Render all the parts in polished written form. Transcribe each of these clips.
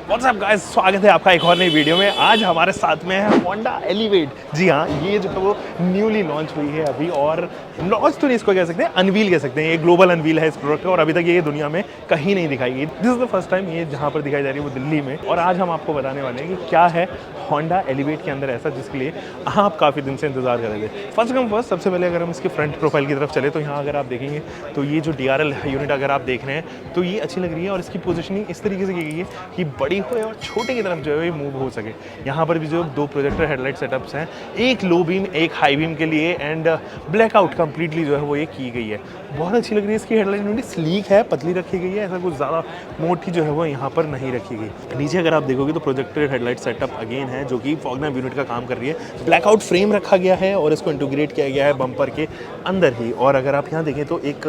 WhatsApp guys, स्वागत है आपका एक और नई वीडियो में। आज हमारे साथ में है होंडा एलिवेट। जी हाँ, ये जो है वो न्यूली लॉन्च हुई है अभी, और लॉन्च तो नहीं इसको कह सकते, अनवील कह सकते हैं। ये ग्लोबल अनवील है इस प्रोडक्ट का, और अभी तक ये दुनिया में कहीं नहीं दिखाई गई। This is the first time ये जहाँ पर दिखाई जा रही है वो दिल्ली में। और आज हम आपको बताने वाले हैं कि क्या है होंडा एलिवेट के अंदर ऐसा जिसके लिए आप काफ़ी दिन से इंतजार कर रहे थे। फर्स्ट कम फर्स्ट, सबसे पहले अगर हम इसके फ्रंट प्रोफाइल की तरफ चले तो यहाँ अगर आप देखेंगे तो ये जो DRL यूनिट अगर आप देख रहे हैं तो ये अच्छी लग रही है, और इसकी पोजीशनिंग इस तरीके से की गई है कि बड़ी हो और छोटे की तरफ जो है ये मूव हो सके। यहाँ पर भी जो दो प्रोजेक्टर हेडलाइट सेटअप्स हैं, एक लो बीम एक हाई बीम के लिए, एंड ब्लैकआउट कंप्लीटली जो है वो ये की गई है। बहुत अच्छी लग रही है। इसकी हेडलाइट यूनिट स्लीक है, पतली रखी गई है, ऐसा कुछ ज़्यादा मोटी जो है वो यहाँ पर नहीं रखी गई। नीचे अगर आप देखोगे तो प्रोजेक्टर हेडलाइट सेटअप अगेन है जो कि फॉग लैंप यूनिट का काम कर रही है। ब्लैकआउट फ्रेम रखा गया है और इसको इंटीग्रेट किया गया है बम्पर के अंदर ही। और अगर आप यहाँ देखें तो एक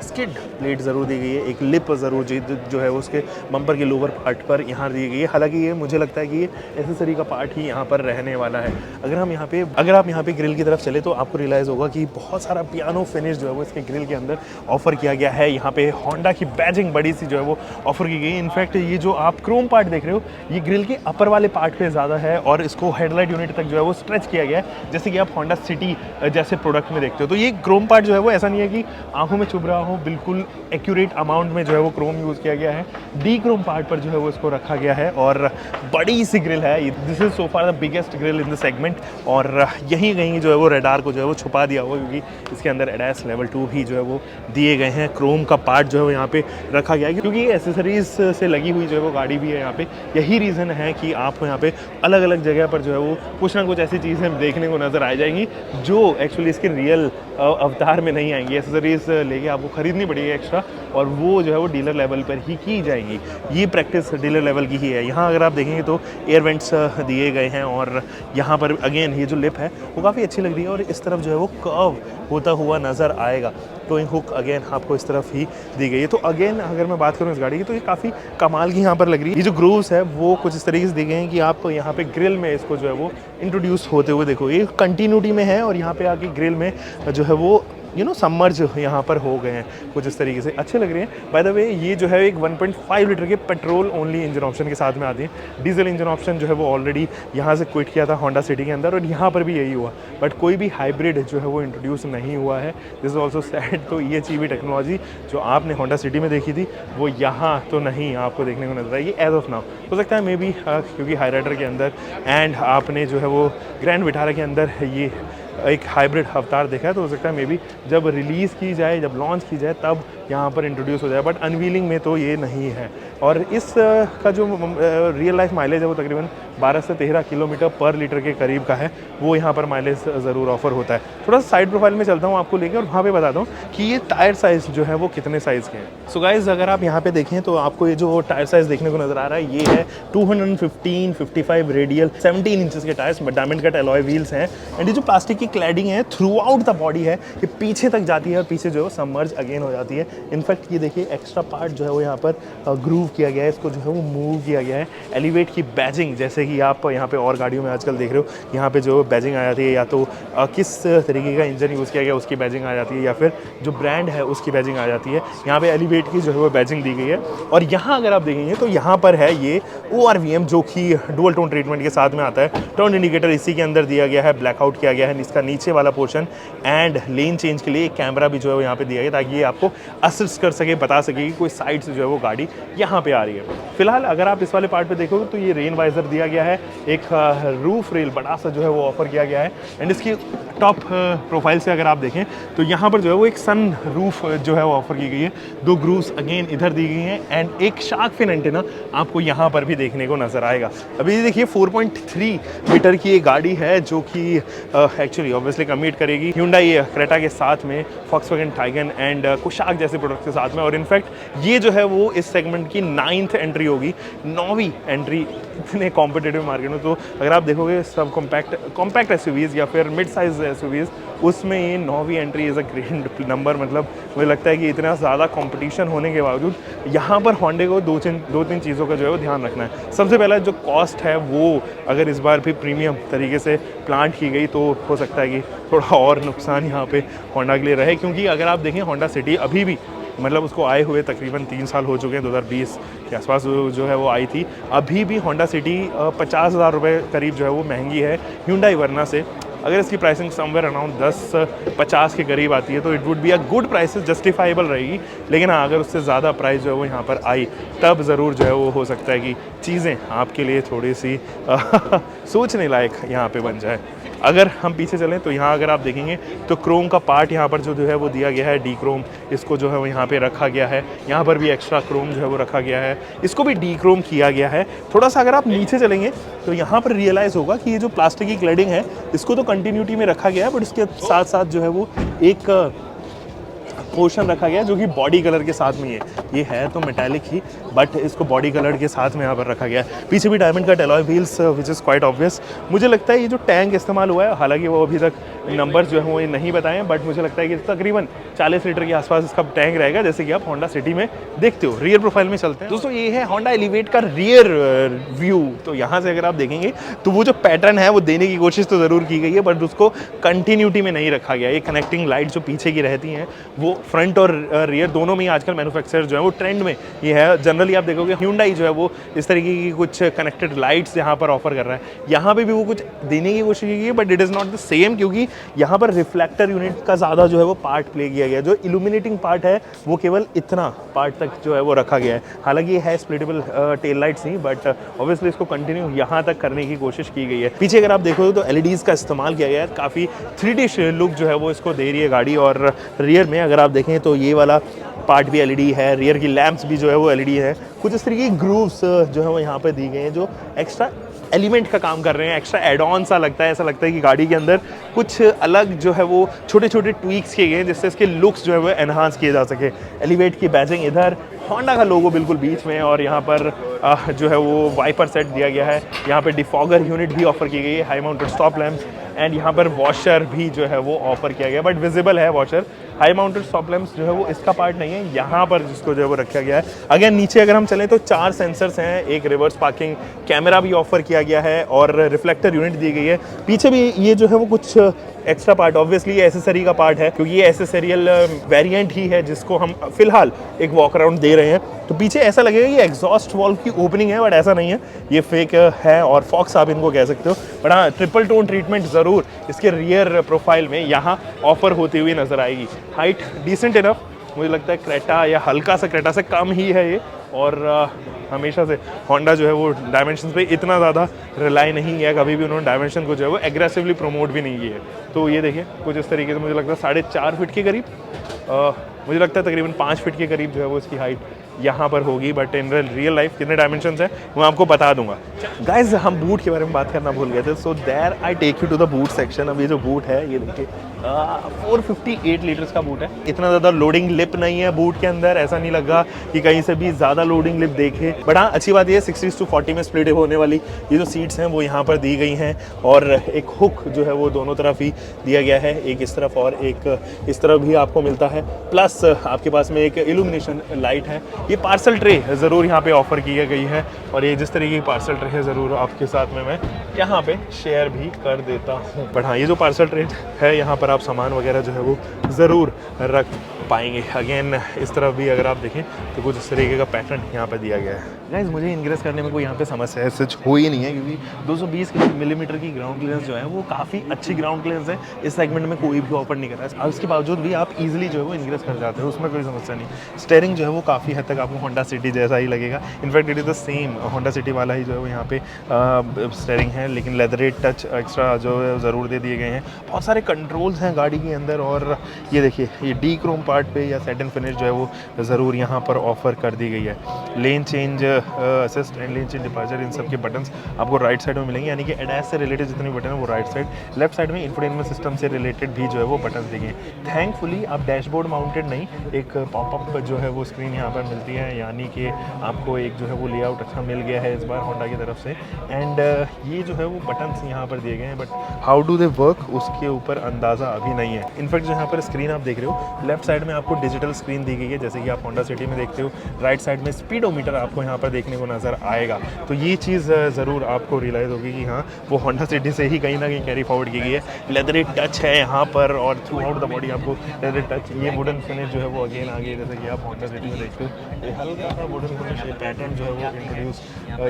स्किड प्लेट ज़रूर दी गई है, एक लिप ज़रूर जो है उसके बम्पर के लोअर पार्ट पर यहाँ दी गई है। हालांकि ये मुझे लगता है कि ये एसेसरी का पार्ट ही यहाँ पर रहने वाला है। अगर आप यहाँ पे ग्रिल की तरफ चले तो आपको रियलाइज़ होगा कि बहुत सारा पियानो फिनिश जो है वो इसके ग्रिल के अंदर ऑफर किया गया है। यहाँ पे होंडा की बैजिंग बड़ी सी जो है वो ऑफर की गई है। इनफैक्ट ये जो आप क्रोम पार्ट देख रहे हो ये ग्रिल के अपर वाले पार्ट पे ज़्यादा है, और इसको हेडलाइट यूनिट तक जो है वो स्ट्रेच किया गया है, जैसे कि आप होंडा सिटी जैसे प्रोडक्ट में देखते हो। तो ये क्रोम पार्ट जो है वो ऐसा नहीं है कि आंखों में चुभ रहा हो, बिल्कुल एक्यूरेट अमाउंट में जो है वो क्रोम यूज़ किया गया है। डी क्रोम पार्ट पर जो है वो इसको रखा गया है, और बड़ी सी ग्रिल है। This is so far the biggest grill in the segment, और यहीं कहीं जो है वो रेडार को जो है वो छुपा दिया हुआ, क्योंकि इसके अंदर ADAS लेवल 2 भी जो है वो दिए गए हैं। क्रोम का पार्ट जो है वो यहाँ पे रखा गया है, क्योंकि ये एसेसरीज से लगी हुई जो है वो गाड़ी भी है यहाँ पे। यही रीज़न है कि आपको यहाँ पे अलग अलग जगह पर जो है वो कुछ ना कुछ ऐसी चीज़ें देखने को नज़र आ जाएंगी जो एक्चुअली इसके रियल अवतार में नहीं आएंगी। एसेसरीज लेके आपको खरीदनी पड़ेगी एक्स्ट्रा, और वो जो है वो डीलर लेवल पर ही की जाएंगी। ये प्रैक्टिस डीलर लेवल की ही है। यहाँ अगर आप देखेंगे तो एयर वेंट्स दिए गए हैं, और यहाँ पर अगेन ये जो लिप है वो काफ़ी अच्छी लग रही है, और इस तरफ जो है वो कर्व होता हुआ नज़र आएगा। टोइंग हुक अगेन आपको इस तरफ ही दी गई है। तो अगेन अगर मैं बात करूँ इस गाड़ी की तो ये काफ़ी कमाल की यहाँ पर लग रही है। ये जो ग्रूव्स है वो कुछ इस तरीके से दी गए हैं कि आप यहाँ पे ग्रिल में इसको जो है वो इंट्रोड्यूस होते हुए देखो। ये कंटिन्यूटी में है, और यहाँ पे आके ग्रिल में जो है वो सबमर्ज यहाँ पर हो गए हैं कुछ इस तरीके से। अच्छे लग रहे हैं। बाय द वे ये जो है एक 1.5 लीटर के पेट्रोल ओनली इंजन ऑप्शन के साथ में आती है। डीजल इंजन ऑप्शन जो है वो ऑलरेडी यहाँ से क्विट किया था होंडा सिटी के अंदर, और यहाँ पर भी यही हुआ। बट कोई भी हाइब्रिड जो है वो इंट्रोड्यूस नहीं हुआ है। This is also sad. तो ये चीज़ टेक्नोलॉजी जो आपने होंडा सिटी में देखी थी वो यहाँ तो नहीं आपको देखने को नजर आएगी एज ऑफ नाउ। हो सकता है मे बी क्योंकि हाईराइडर के अंदर एंड आपने जो है वो ग्रैंड विटारा के अंदर ये एक हाइब्रिड अवतार देखा है, तो हो सकता है मे बी जब रिलीज़ की जाए, जब लॉन्च की जाए, तब यहाँ पर इंट्रोड्यूस हो जाए। बट अनवीलिंग में तो ये नहीं है। और इस का जो रियल लाइफ माइलेज है वो तकरीबन 12 से 13 किलोमीटर पर लीटर के करीब का है। वो यहाँ पर माइलेज ज़रूर ऑफर होता है। थोड़ा सा साइड प्रोफाइल में चलता हूँ आपको लेके, और वहाँ पे बताता हूँ कि ये टायर साइज़ जो है वो कितने साइज़ के हैं। सो गाइज़, अगर आप यहाँ पे देखें तो आपको ये जो टायर साइज़ देखने को नज़र आ रहा है ये है 215, 55 रेडियल 17 इंचेस के tyres, diamond cut alloy wheels हैं। एंड ये जो प्लास्टिक की क्लैडिंग है थ्रू आउट द बॉडी है, ये पीछे तक जाती है, और पीछे जो है सबमर्ज अगेन हो जाती है। इनफैक्ट ये देखिए एक्स्ट्रा पार्ट जो है वो यहाँ पर ग्रूव किया गया है, इसको जो है वो मूव किया गया है। एलिवेट की बैजिंग, जैसे कि आप यहाँ पे और गाड़ियों में आजकल देख रहे हो, यहाँ पे जो बैजिंग आ जाती है, या तो किस तरीके का इंजन यूज़ किया गया उसकी बैजिंग आ जाती है, या फिर जो ब्रांड है उसकी बैजिंग आ जाती है। यहाँ पे एलिवेट की जो है वो बैजिंग दी गई है। और यहाँ अगर आप देखेंगे तो यहाँ पर है ये ORVM जो कि डुअल टोन ट्रीटमेंट के साथ में आता है। टर्न इंडिकेटर इसी के अंदर दिया गया है, ब्लैकआउट किया गया है इसका नीचे वाला पोर्शन, एंड लेन चेंज के लिए एक कैमरा भी जो है वो यहाँ पे दिया गया, ताकि ये आपको असिस्ट कर सके, बता सके कि कोई साइड से जो है वो गाड़ी यहाँ पे आ रही है। फिलहाल अगर आप इस वाले पार्ट पे देखोगे तो ये रेन वाइजर दिया गया है, एक रूफ रेल बड़ा सा जो है वो ऑफर किया गया है। एंड इसकी टॉप प्रोफाइल से अगर आप देखें तो यहाँ पर जो है वो एक सन रूफ जो है वो ऑफर की गई है। दो ग्रूव्स अगेन इधर दी गई हैं, एंड एक शार्क फिन एंटेना आपको यहाँ पर भी देखने को नजर आएगा। अभी ये देखिए 4.3 मीटर की ये गाड़ी है जो कि एक्चुअली ऑब्वियसली कम्पीट करेगी Hyundai क्रेटा के साथ में, Volkswagen Taycan एंड कुशाक जैसे प्रोडक्ट के साथ में। और इनफैक्ट ये जो है वो इस सेगमेंट की 9th एंट्री होगी, 9वीं एंट्री इतने कॉम्पिटेटिव मार्केट में। तो अगर आप देखोगे सब कॉम्पैक्ट एसयूवीज या फिर मिड साइज एसयूवीज, उसमें ये 9वीं entry is a great number. मतलब मुझे लगता है कि इतना ज़्यादा कंपटीशन होने के बावजूद यहाँ पर होंडे को दो तीन चीज़ों का जो है वो ध्यान रखना है। सबसे पहला जो कॉस्ट है वो अगर इस बार भी प्रीमियम तरीके से प्लांट की गई तो हो सकता है कि थोड़ा और नुकसान यहाँ पे होंडा के लिए रहे, क्योंकि अगर आप देखें होंडा सिटी अभी भी मतलब उसको आए हुए तकरीबन 3 साल हो चुके हैं, 2020 के आसपास जो है वो आई थी। अभी भी होंडा सिटी 50,000 रुपये करीब जो है वो महंगी है Hyundai वर्ना से। अगर इसकी प्राइसिंग समवेयर अराउंड 10-50 के करीब आती है तो it would be a good prices, justifiable रहेगी। लेकिन हाँ, अगर उससे ज़्यादा प्राइस जो है वो यहाँ पर आई तब ज़रूर जो है वो हो सकता है कि चीज़ें आपके लिए थोड़ी सी सोचने लायक यहाँ पे बन जाए। अगर हम पीछे चलें तो यहाँ अगर आप देखेंगे तो क्रोम का पार्ट यहाँ पर जो है वो दिया गया है, डी क्रोम इसको जो है वो यहाँ पे रखा गया है। यहाँ पर भी एक्स्ट्रा क्रोम जो है वो रखा गया है, इसको भी डी क्रोम किया गया है। थोड़ा सा अगर आप नीचे चलेंगे तो यहाँ पर रियलाइज़ होगा कि ये जो प्लास्टिक की क्लैडिंग है इसको तो कंटिन्यूटी में रखा गया है, बट इसके साथ साथ जो है वो एक पोर्शन रखा गया है जो कि बॉडी कलर के साथ में है। ये है तो मेटालिक ही, बट इसको बॉडी कलर के साथ में यहाँ पर रखा गया है। पीछे भी diamond cut alloy wheels which is quite obvious. मुझे लगता है ये जो टैंक इस्तेमाल हुआ है, हालांकि वो अभी तक नंबर्स जो है वो ये नहीं बताएं, बट मुझे लगता है कि तकरीबन 40 लीटर के आसपास इसका टैंक रहेगा, जैसे कि आप होंडा सिटी में देखते हो। रियर प्रोफाइल में चलते हैं दोस्तों, ये है होंडा एलिवेट का रियर व्यू। तो यहाँ से अगर आप देखेंगे तो वो जो पैटर्न है वो देने की कोशिश तो ज़रूर की गई है, बट उसको कंटिन्यूटी में नहीं रखा गया। ये कनेक्टिंग लाइट जो पीछे की रहती हैं वो फ्रंट और रियर दोनों में ही आजकल मैन्युफैक्चरर जो है वो ट्रेंड में ये है। जनरली आप देखोगे Hyundai जो है वो इस तरीके की कुछ कनेक्टेड लाइट्स यहाँ पर ऑफर कर रहा है। यहाँ पे भी वो कुछ देने की कोशिश की है, but it is not the same, क्योंकि यहाँ पर रिफ्लेक्टर यूनिट का ज़्यादा जो है वो पार्ट प्ले किया गया है। जो इल्यूमिनेटिंग पार्ट है वो केवल इतना पार्ट तक जो है वो रखा गया है। हालांकि ये है स्प्लिटेबल टेल लाइट्स ही, बट ऑब्वियसली इसको कंटिन्यू यहाँ तक करने की कोशिश की गई है। पीछे अगर आप देखो तो LEDs का इस्तेमाल किया गया है, काफ़ी 3D लुक जो है वो इसको दे रही है गाड़ी। और रियर में अगर आप देखें तो ये वाला पार्ट भी LED है, रियर की लैंप्स भी जो है वो LED है। कुछ इस तरीके की ग्रूव्स जो है वो यहाँ पे दी गए हैं जो एक्स्ट्रा एलिमेंट का काम कर रहे हैं, एक्स्ट्रा एड ऑन सा लगता है। ऐसा लगता है कि गाड़ी के अंदर कुछ अलग जो है वो छोटे छोटे ट्वीक्स किए गए हैं जिससे इसके लुक्स जो है वो एनहांस किए जा सके। एलिवेट की बैजिंग इधर, होंडा का लोगो बिल्कुल बीच में, और यहाँ पर जो है वो वाइपर सेट दिया गया है। यहाँ पे डिफॉगर यूनिट भी ऑफर की गई है, high mounted stop lamps, and यहाँ पर वॉशर भी जो है वो ऑफर किया गया है, बट विजिबल है washer. High mounted stop lamps जो है वो इसका पार्ट नहीं है, यहाँ पर जिसको जो है वो रखा गया है। अगेन नीचे अगर हम चलें तो 4 सेंसर्स हैं, एक रिवर्स पार्किंग कैमरा भी ऑफर किया गया है और रिफ्लेक्टर यूनिट दी गई है। पीछे भी ये जो है वो कुछ एक्स्ट्रा पार्ट, ऑब्वियसली ये एसेसरी का पार्ट है क्योंकि ये एसेसरियल वेरिएंट ही है जिसको हम फिलहाल एक वॉक अराउंड दे रहे हैं। तो पीछे ऐसा लगेगा कि एग्जॉस्ट वॉल्व की ओपनिंग है, बट ऐसा नहीं है, ये फेक है और फॉक्स आप इनको कह सकते हो। बट हाँ, ट्रिपल टोन ट्रीटमेंट ज़रूर इसके रियर प्रोफाइल में यहाँ ऑफर होती हुई नजर आएगी। हाइट डिसेंट इनफ, मुझे लगता है क्रेटा या हल्का सा क्रेटा से कम ही है ये। और हमेशा से होंडा जो है वो डायमेंशन पे इतना ज़्यादा रिलाई नहीं किया, कभी भी उन्होंने डायमेंशन को जो है वो एग्रेसिवली प्रमोट भी नहीं किया है। तो ये देखिए कुछ इस तरीके से मुझे लगता है 4.5 फीट के करीब, मुझे लगता है तकरीबन 5 फीट के करीब जो है वो इसकी हाइट यहाँ पर होगी। बट इन रियल लाइफ कितने डायमेंशंस हैं वो आपको बता दूंगा। गाइज, हम बूट के बारे में बात करना भूल गए थे, so there I take you to the boot section. अब ये जो बूट है ये देखिए 458 लीटर्स का बूट है। इतना ज़्यादा लोडिंग लिप नहीं है बूट के अंदर, ऐसा नहीं लगा कि कहीं से भी ज़्यादा लोडिंग लिप देखे। बट हाँ, अच्छी बात ये 60:40 में स्प्लिट होने वाली ये जो सीट्स हैं वो यहाँ पर दी गई हैं, और एक हुक जो है वो दोनों तरफ ही दिया गया है, एक इस तरफ और एक इस तरफ भी आपको मिलता है। प्लस आपके पास में एक इल्यूमिनेशन लाइट है। ये पार्सल ट्रे ज़रूर यहाँ पे ऑफर की गई है, और ये जिस तरीके की पार्सल ट्रे है ज़रूर आपके साथ में मैं यहाँ पे शेयर भी कर देता हूँ। बट हाँ, ये जो पार्सल ट्रे है यहाँ पर आप सामान वगैरह जो है वो ज़रूर रख पाएंगे। अगेन इस तरफ भी अगर आप देखें तो कुछ इस तरीके का पैटर्न यहाँ पर दिया गया है। गाइस, मुझे इंग्रेस करने में कोई यहाँ पे समस्या है सच हो ही नहीं है, क्योंकि 220 मिलीमीटर की ग्राउंड क्लियरेंस जो है वो काफ़ी अच्छी ग्राउंड क्लियरेंस है। इस सेगमेंट में कोई भी ऑफर नहीं कर रहा है, उसके बावजूद भी आप इजीली जो है वो इंग्रेस कर जाते हो, उसमें कोई समस्या नहीं। स्टेयरिंग जो है वो काफ़ी हद तक आपको होंडा सिटी जैसा ही लगेगा। In fact it is the same Honda city वाला ही जो है वो यहाँ पे स्टेयरिंग है, लेकिन लेदरेट टच एक्स्ट्रा जो है ज़रूर दे दिए गए हैं। बहुत सारे कंट्रोल्स हैं गाड़ी के अंदर, और ये देखिए ये डी क्रोम पार्ट पे या सेट एंड फिनिश जो है वो ज़रूर यहाँ पर ऑफर कर दी गई है। Lane change assist and lane change departure, इन सब के बटन्स आपको राइट साइड में मिलेंगे, यानी कि एडैस से रिलेटेड जितने बटन है वो राइट साइड। लेफ्ट साइड में इंफोटेनमेंट सिस्टम से रिलेटेड भी जो है वो बटन देंगे। थैंकफुली आप डैशबोर्ड माउंटेड नहीं, एक पॉपअप जो है वो स्क्रीन यहाँ पर मिलती है, यानी कि आपको एक जो है वो लेआउट अच्छा मिल गया है इस बार होंडा की तरफ से। एंड ये जो है वो बटन्स यहाँ पर दिए गए हैं, but how do they work उसके ऊपर अंदाज़ा अभी नहीं है। इनफैक्ट जो यहाँ पर स्क्रीन आप देख रहे हो, लेफ्ट साइड में आपको डिजिटल स्क्रीन दी गई है, जैसे कि आप होंडा सिटी में देखते हो। राइट साइड में स्पीडोमीटर आपको यहाँ पर देखने को नज़र आएगा, तो ये चीज़ ज़रूर आपको रियलाइज़ होगी कि हाँ वो होंडा सिटी से ही कहीं ना कहीं कैरी फॉरवर्ड की गई है। लेदरी टच है यहाँ पर और थ्रू आउट द बॉडी आपको लेदरी टच। ये वुडन फिनिश जो है वो अगेन आ गई है, जैसे कि आप होंडा सिटी में देखते हो। ये हल्का सा वुडन फिनिश पैटर्न जो है वो इंट्रोड्यूस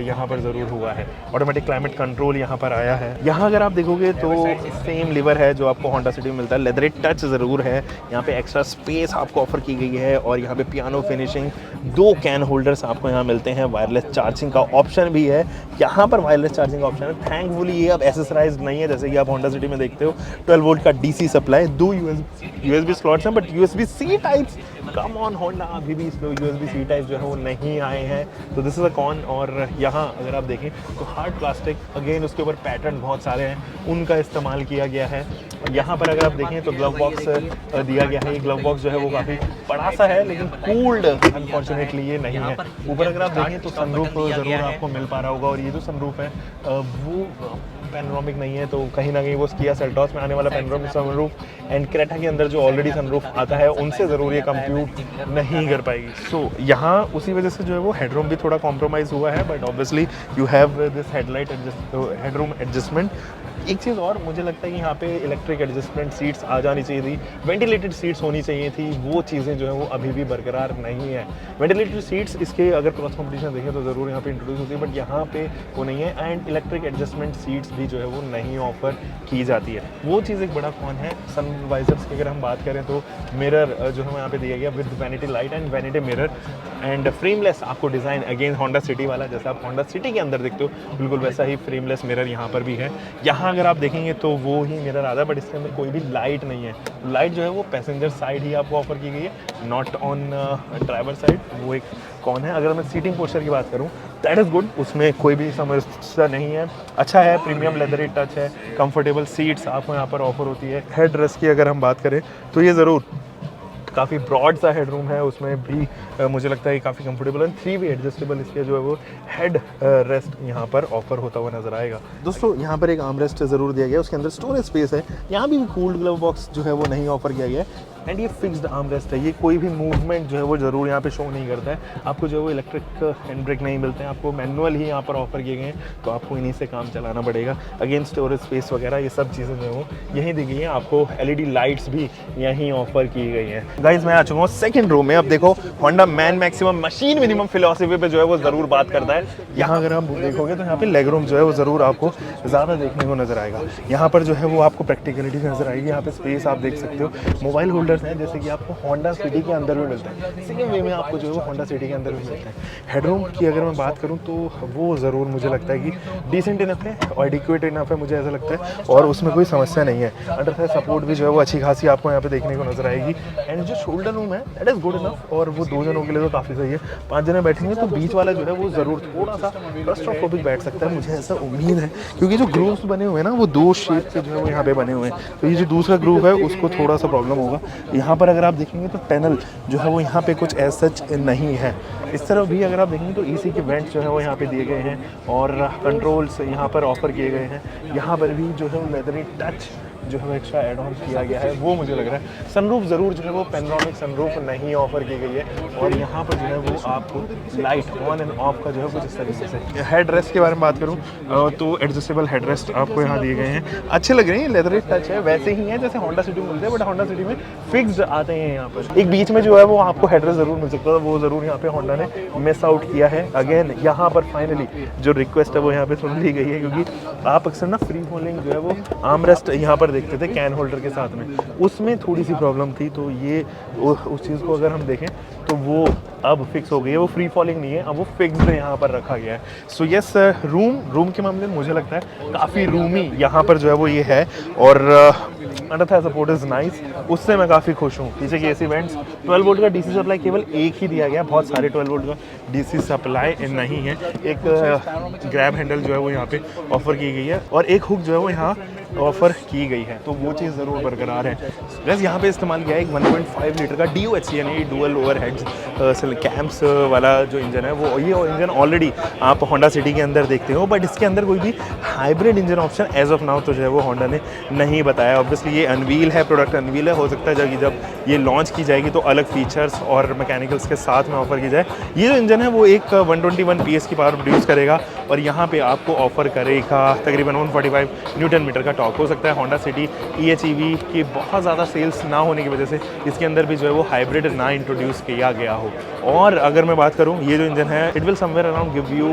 यहाँ पर ज़रूर हुआ है। ऑटोमेटिक क्लाइमेट कंट्रोल यहाँ पर आया है। यहाँ अगर आप देखोगे तो सेम लीवर है जो आपको होंडा सिटी में मिलता है। लेदरी टच ज़रूर है, यहाँ पे एक्स्ट्रा स्पेस आपको ऑफर की गई है और यहाँ पे पियानो फिनिशिंग, 2 कैन होल्डर्स आपको यहाँ मिलते हैं। वायरलेस चार्जिंग का ऑप्शन भी है, यहाँ पर वायरलेस चार्जिंग का ऑप्शन है। थैंकफुली ये अब एसेसराइज नहीं है, जैसे कि आप होंडा सिटी में देखते हो 12 वोल्ट का डीसी सप्लाई, 2 यूएसबी स्लॉट्स हैं, but USB C types come on Honda अभी भी इसमें यूएसबी सी टाइप जो है वो नहीं आए हैं, तो दिस इज़ अ कॉन। और यहाँ अगर आप देखें तो हार्ड प्लास्टिक, अगेन उसके ऊपर पैटर्न बहुत सारे हैं, उनका इस्तेमाल किया गया है। यहाँ पर अगर आप देखें तो ग्लव बॉक्स दिया गया है। ये ग्लव बॉक्स जो है वो काफ़ी बड़ा सा है, लेकिन कूल्ड अनफॉर्चुनेटली ये नहीं है। ऊपर अगर आप देखें तो सनरूफ ज़रूर आपको मिल पा रहा होगा, और ये जो सनरूफ है वो पैनोरामिक नहीं है, तो कहीं ना कहीं वो किया सेल्टॉस में आने वाला पैनोरामिक सनरूफ एंड क्रेटा के अंदर जो ऑलरेडी सनरूफ आता है उनसे ज़रूर ये कंप्यूट नहीं कर पाएगी। सो यहाँ उसी वजह से जो है वो हेडरूम भी थोड़ा कॉम्प्रोमाइज़ हुआ है, but obviously you have this headroom adjustment. एक चीज़ और मुझे लगता है कि यहाँ पे इलेक्ट्रिक एडजस्टमेंट सीट्स आ जानी चाहिए थी, वेंटिलेटेड सीट्स होनी चाहिए थी, वो चीज़ें जो है वो अभी भी बरकरार नहीं है। वेंटिलेटेड सीट्स इसके अगर क्रॉस कॉम्पिटिशन देखें तो ज़रूर यहाँ पे इंट्रोड्यूस होती है, बट यहाँ पे वो नहीं है। एंड इलेक्ट्रिक एडजस्टमेंट सीट्स भी जो है वो नहीं ऑफर की जाती है, वो चीज़ एक बड़ा कौन है। सन वाइजर्स की अगर हम बात करें तो मिरर जो है यहाँ पे दिया गया with vanity light and vanity mirror and frameless आपको डिज़ाइन, अगेन होंडा सिटी वाला, जैसा आप होंडा सिटी के अंदर देखते हो बिल्कुल वैसा ही फ्रेमलेस मिरर यहाँ पर भी है। यहाँ अगर आप देखेंगे तो वो ही मिरर आता है, बट इसके अंदर कोई भी लाइट नहीं है। लाइट जो है वो पैसेंजर साइड ही आपको ऑफर की गई है, नॉट ऑन ड्राइवर साइड। वो एक कौन है। अगर मैं सीटिंग पोस्चर की बात करूँ दैट इज़ गुड, उसमें कोई भी समस्या नहीं है, अच्छा है। प्रीमियम लेदरी टच है, कंफर्टेबल सीट्स आपको यहाँ पर ऑफर होती है। हेड रेस्ट की अगर हम बात करें तो ये ज़रूर काफ़ी ब्रॉड सा हेड रूम है, उसमें भी मुझे लगता है काफ़ी कंफर्टेबल है। 3 वे एडजस्टेबल इसके जो है वो हेड रेस्ट यहाँ पर ऑफर होता हुआ नजर आएगा। दोस्तों यहाँ पर एक आर्म रेस्ट ज़रूर दिया गया है, उसके अंदर स्टोरेज स्पेस है। यहाँ भी कूल्ड ग्लव बॉक्स जो है वो नहीं ऑफर किया गया है, एंड ये फिक्स्ड आर्म रेस्ट है। ये कोई भी मूवमेंट जो है वो ज़रूर यहाँ पे शो नहीं करता है। आपको जो है वो इलेक्ट्रिक हैंड ब्रेक नहीं मिलते हैं, आपको मैनुअल ही यहाँ पर ऑफर किए गए हैं, तो आपको इन्हीं से काम चलाना पड़ेगा। अगेन स्टोरेज स्पेस वगैरह ये सब चीज़ें जो है वो यहीं दी गई हैं। आपको LED लाइट्स भी यहीं ऑफर की गई हैं। गाइज मैं आ चुका हूँ सेकंड रो में। अब देखो Honda man maximum machine minimum philosophy पे जो है वो ज़रूर बात करता है। यहाँ अगर आप देखोगे तो यहाँ पे लेग रूम जो है वो ज़रूर आपको ज़्यादा देखने को नज़र आएगा। यहाँ पर जो है वो आपको प्रैक्टिकलिटी नज़र आएगी। यहाँ पे स्पेस आप देख सकते हो, मोबाइल होल्डर्स हैं जैसे कि आपको होंडा सिटी के अंदर भी मिलता है, सेम वे में आपको जो है वो होंडा सिटी के अंदर भी मिलता है। हेडरूम की अगर मैं बात करूँ तो वो ज़रूर मुझे लगता है कि डिसेंट इनफ है और एडिक्वेट इनफ है, मुझे ऐसा लगता है, और उसमें कोई समस्या नहीं है। अंडर थाई सपोर्ट भी जो है वो अच्छी खासी आपको यहाँ पे देखने को नजर आएगी। एंड जो शोल्डर रूम है दैट इज़ गुड इनफ, और वो 2 जनों के लिए तो काफ़ी सही है। 5 जने बैठेंगे तो बीच वाला जो है वो ज़रूर थोड़ा सा क्लॉस्ट्रोफोबिक बैठ सकता है, मुझे ऐसा उम्मीद है, क्योंकि जो ग्रूव्स बने हुए हैं ना वो 2 शेप के जो है वो यहाँ पे बने हुए हैं, तो ये जो दूसरा ग्रूव है उसको थोड़ा सा प्रॉब्लम होगा। यहाँ पर अगर आप देखेंगे तो टनल जो है वो यहाँ पे कुछ ऐसा सच नहीं है। इस तरफ भी अगर आप देखेंगे तो AC के वेंट्स जो है वो यहाँ पे दिए गए हैं और कंट्रोल्स यहाँ पर ऑफर किए गए हैं। यहाँ पर भी जो है वो लेदरी टच जो है एक्स्ट्रा एड ऑन किया गया है, वो मुझे लग रहा है। सनरूफ ज़रूर जो है वो पैनोरामिक सनरूफ नहीं ऑफर की गई है, और यहाँ पर जो है वो आपको लाइट ऑन एंड ऑफ का जो है कुछ इस तरीके से। हेड रेस्ट के बारे में बात करूँ तो एडजस्टेबल हेड रेस्ट आपको यहाँ दिए गए हैं, अच्छे लग रहे हैं। लेदरी टच है, वैसे ही है जैसे होंडा सिटी में मिलते हैं, बट होंडा सिटी में फिक्स्ड आते हैं। यहाँ पर एक बीच में जो है वो आपको हेड रेस्ट ज़रूर मिल सकता है, वो ज़रूर यहाँ पे होंडा ने मिस आउट किया है। अगेन यहाँ पर फाइनली जो रिक्वेस्ट है वो यहाँ पे सुन ली गई है, क्योंकि आप अक्सर ना फ्री फॉलिंग जो है वो आर्म रेस्ट यहाँ पर देखते थे कैन होल्डर के साथ में, उसमें थोड़ी सी प्रॉब्लम थी। तो ये उस चीज़ को अगर हम देखें तो वो अब फिक्स हो गई है, वो फ्री फॉलिंग नहीं है, अब वो फिक्स्ड यहाँ पर रखा गया है। सो यस, रूम के मामले में मुझे लगता है काफ़ी रूमी यहाँ पर जो है वो ये है, और under Thai support is nice, उससे मैं काफ़ी खुश हूँ। पीछे के AC वेंट्स, 12 वोल्ट का DC सप्लाई केवल एक ही दिया गया, बहुत सारे 12 वोल्ट का DC सप्लाई नहीं है। एक ग्रैब हैंडल जो है वो यहाँ पे ऑफर की गई है, और एक हुक जो है वो यहाँ ऑफर की गई है, तो वो चीज़ ज़रूर बरकरार है। बस यहाँ पे इस्तेमाल किया है एक 1.5 लीटर का DOHC यानी डुअल ओवरहेड्स कैम्स वाला जो इंजन है, वो ये इंजन ऑलरेडी आप होंडा सिटी के अंदर देखते हो, बट इसके अंदर कोई भी hybrid engine option as of now तो जो है वो होंडा ने नहीं बताया। ऑब्वियसली ये अनवील है, प्रोडक्ट अनवील है, हो सकता है जब ये लॉन्च की जाएगी तो अलग फीचर्स और मैकेनिकल्स के साथ में ऑफर की जाए। ये जो इंजन है वो एक 121 PS की पावर प्रोड्यूस करेगा और यहाँ पे आपको ऑफर करेगा तकरीबन 145 न्यूटन मीटर का टॉर्क। हो सकता है होंडा सिटी EHEV की बहुत ज़्यादा सेल्स ना होने की वजह से इसके अंदर भी जो है वो हाइब्रिड ना इंट्रोड्यूस किया गया हो। और अगर मैं बात करूँ, ये जो इंजन है it will somewhere around give you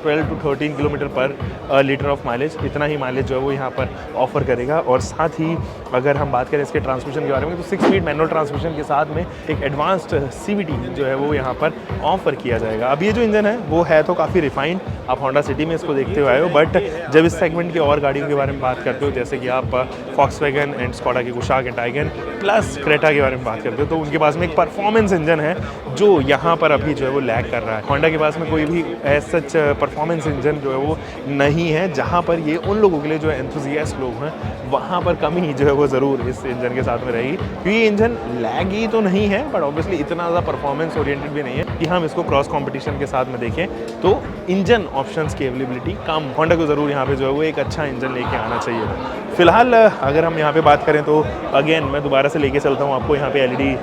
12 to 13 kilometre पर लीटर ऑफ माइलेज, इतना ही माइलेज जो है वो यहाँ पर ऑफर करेगा। और साथ ही अगर हम बात करें इसके ट्रांसमिशन के बारे में, तो 6 स्पीड मैनुअल ट्रांसमिशन के साथ में एक एडवांस्ड CVT जो है वो यहाँ पर ऑफर किया जाएगा। अब ये जो इंजन है वो है तो काफ़ी रिफाइंड, आप होंडा सिटी में इसको देखते हुए आए हो, बट जब इस सेगमेंट की और गाड़ियों के बारे में बात करते हो, जैसे कि आप फॉक्सवैगन एंड स्कोडा की Kushaq and Taigun plus Creta के बारे में बात करते हो, तो उनके पास में एक परफॉर्मेंस इंजन है जो यहाँ पर अभी जो है वो लैग कर रहा है। होंडा के पास में कोई भी सच परफॉर्मेंस इंजन जो है वो नहीं है, जहाँ पर ये उन लोगों के लिए जो एंथुजियास्ट लोग हैं वहाँ पर कमी जो है वो ज़रूर इस इंजन के साथ में रहेगी, क्योंकि ये इंजन लैगी तो नहीं है बट ऑब्वियसली इतना ज़्यादा परफॉर्मेंस ओरिएंटेड भी नहीं है कि हम इसको क्रॉस कॉम्पिटिशन के साथ में देखें। तो इंजन ऑप्शंस की अवेलेबिलिटी कम, होंडा को ज़रूर यहाँ पे जो है वो एक अच्छा इंजन लेके आना चाहिए। फिलहाल अगर हम यहाँ पे बात करें तो अगेन मैं दोबारा से लेके चलता हूँ आपको। यहाँ पे LED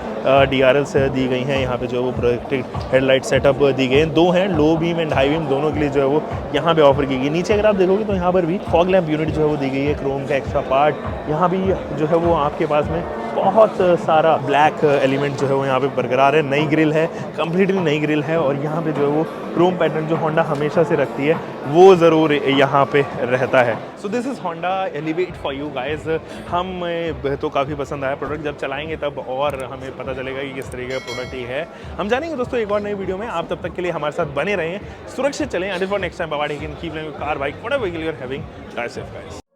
DRLs दी गई हैं, यहाँ पे जो है वो प्रोजेक्टेड हेडलाइट सेटअप दी गए हैं, 2 हैं, low beam and high beam, दोनों के लिए जो है वो यहाँ पे ऑफर की गई। नीचे अगर आप देखोगे तो यहाँ पर भी फॉग लैम्प यूनिट जो है वो दी गई है, क्रोम का एक्स्ट्रा पार्ट, यहाँ भी जो है वो आपके पास में बहुत सारा ब्लैक एलिमेंट जो है वो यहाँ पे बरकरार है। नई ग्रिल है, कम्प्लीटली नई ग्रिल है, और यहाँ पे जो है वो क्रोम पैटर्न जो होंडा हमेशा से रखती है वो ज़रूर यहाँ पे रहता है। So this is Honda elevate for you guys. हम तो काफ़ी पसंद आया प्रोडक्ट, जब चलाएंगे तब और हमें पता चलेगा कि किस तरीके का प्रोडक्ट ये है। हम जानेंगे दोस्तों एक और नई वीडियो में, आप तब तक के लिए हमारे साथ बने रहें, सुरक्षित चलें। Until for next time, bye bye, keep living car bike whatever vehicle you are having, drive safe guys.